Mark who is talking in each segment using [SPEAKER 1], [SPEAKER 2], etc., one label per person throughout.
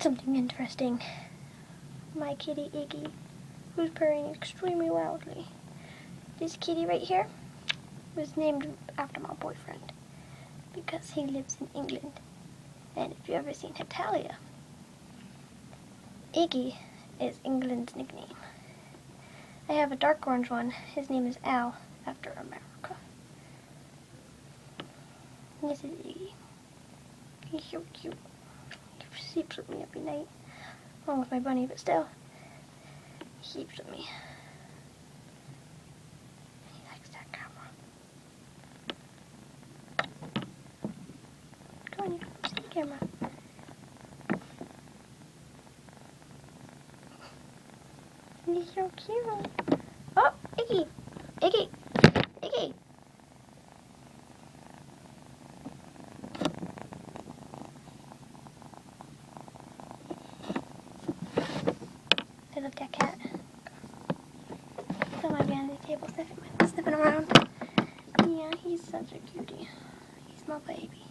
[SPEAKER 1] something interesting. My kitty Iggy, who's purring extremely loudly. This kitty right here was named after my boyfriend because he lives in England. And if you've ever seen Hetalia, Iggy is England's nickname. I have a dark orange one. His name is Al, after America. And this is Iggy. He's so cute. He sleeps with me every night, along with my bunny, but still, he sleeps with me. He likes that camera. Come on, you can see the camera. He's so cute. Oh, Iggy! Iggy! Iggy! I love that cat. Still might be on the table sniffing around. Yeah, he's such a cutie. He's my baby.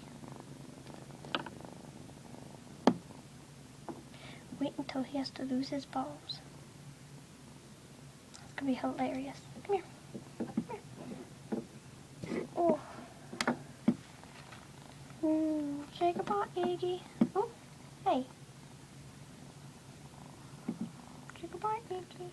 [SPEAKER 1] Wait until he has to lose his balls. It's gonna be hilarious. Come here. Come here. Oh. Say goodbye, Iggy. Oh, hey. Say goodbye, Iggy.